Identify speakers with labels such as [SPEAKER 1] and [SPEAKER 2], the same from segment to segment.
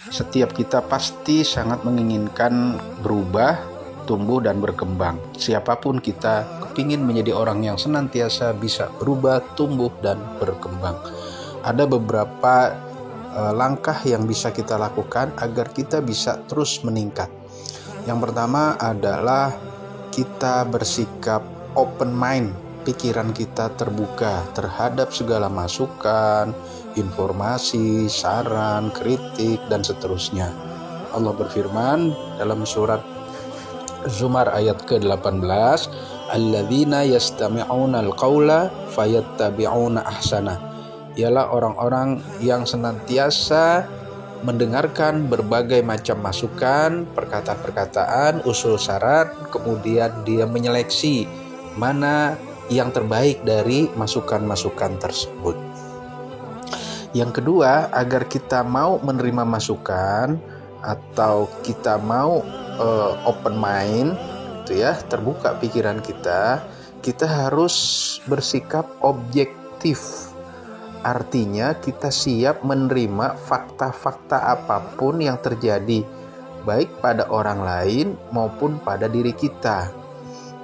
[SPEAKER 1] Setiap kita pasti sangat menginginkan berubah, tumbuh dan berkembang. Siapapun kita kepingin menjadi orang yang senantiasa bisa berubah, tumbuh dan berkembang. Ada beberapa langkah yang bisa kita lakukan agar kita bisa terus meningkat. Yang pertama adalah kita bersikap open mind. Pikiran kita terbuka terhadap segala masukan, informasi, saran, kritik, dan seterusnya. Allah berfirman dalam surat Zumar ayat ke-18, alladzina yastami'una al-qaula fayattabi'una ahsana. Ialah orang-orang yang senantiasa mendengarkan berbagai macam masukan, perkataan-perkataan, usul saran, kemudian dia menyeleksi mana yang terbaik dari masukan-masukan tersebut. Yang kedua, agar kita mau menerima masukan atau kita mau open mind, gitu ya, terbuka pikiran kita harus bersikap objektif. Artinya kita siap menerima fakta-fakta apapun yang terjadi, baik pada orang lain maupun pada diri kita.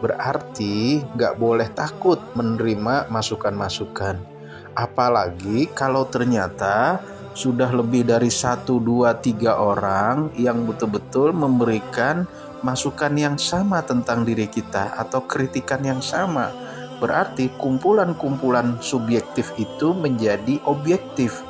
[SPEAKER 1] Berarti gak boleh takut menerima masukan-masukan. Apalagi kalau ternyata sudah lebih dari 1, 2, 3 orang yang betul-betul memberikan masukan yang sama tentang diri kita atau kritikan yang sama. Berarti kumpulan-kumpulan subjektif itu menjadi objektif.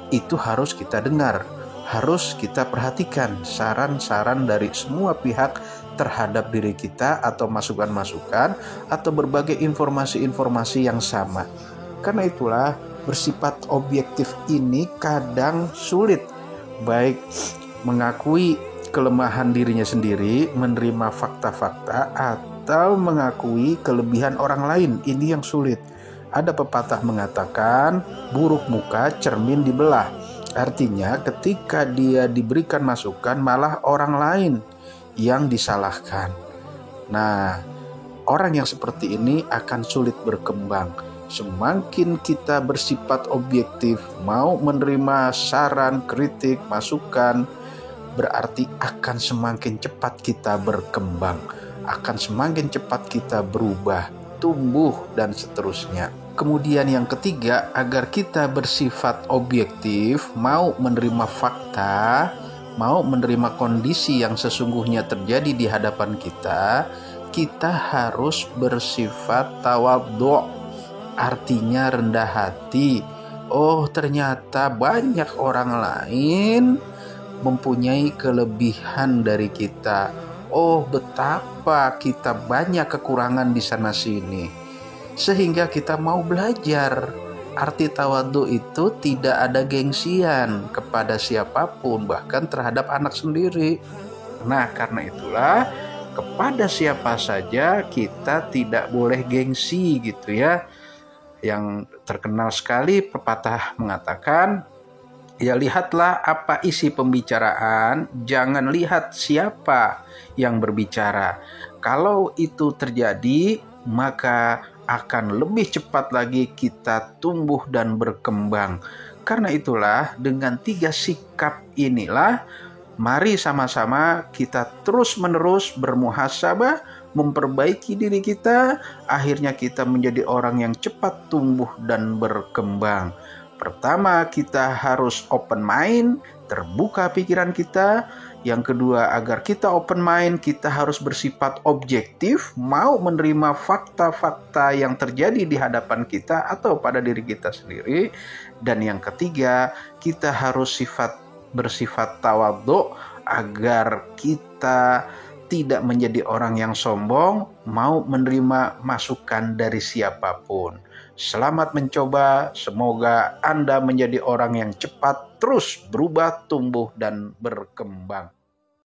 [SPEAKER 1] Itu harus kita dengar, harus kita perhatikan saran-saran dari semua pihak terhadap diri kita atau masukan-masukan atau berbagai informasi-informasi yang sama. Karena itulah bersifat objektif ini kadang sulit, baik mengakui kelemahan dirinya sendiri, menerima fakta-fakta, atau mengakui kelebihan orang lain. Ini yang sulit. Ada pepatah mengatakan, buruk muka cermin dibelah. Artinya ketika dia diberikan masukan, malah orang lain yang disalahkan. Nah, orang yang seperti ini akan sulit berkembang. Semakin kita bersifat objektif, mau menerima saran, kritik, masukan, berarti akan semakin cepat kita berkembang, akan semakin cepat kita berubah, tumbuh, dan seterusnya. Kemudian yang ketiga, agar kita bersifat objektif, mau menerima fakta, mau menerima kondisi yang sesungguhnya terjadi di hadapan kita harus bersifat tawadhu', artinya rendah hati. Oh, ternyata banyak orang lain mempunyai kelebihan dari kita. Oh, betapa kita banyak kekurangan di sana sini, sehingga kita mau belajar. Arti tawadhu itu tidak ada gengsian kepada siapapun, bahkan terhadap anak sendiri. Nah, karena itulah kepada siapa saja kita tidak boleh gengsi, gitu ya. Yang terkenal sekali pepatah mengatakan, ya lihatlah apa isi pembicaraan, jangan lihat siapa yang berbicara. Kalau itu terjadi, maka akan lebih cepat lagi kita tumbuh dan berkembang. Karena itulah dengan 3 sikap inilah, mari sama-sama kita terus-menerus bermuhasabah, memperbaiki diri kita, akhirnya kita menjadi orang yang cepat tumbuh dan berkembang. Pertama, kita harus open mind, terbuka pikiran kita. Yang kedua, agar kita open mind, kita harus bersifat objektif, mau menerima fakta-fakta yang terjadi di hadapan kita atau pada diri kita sendiri. Dan yang ketiga, kita harus bersifat tawadhu, agar kita tidak menjadi orang yang sombong, mau menerima masukan dari siapapun. Selamat mencoba, semoga Anda menjadi orang yang cepat terus berubah, tumbuh, dan berkembang.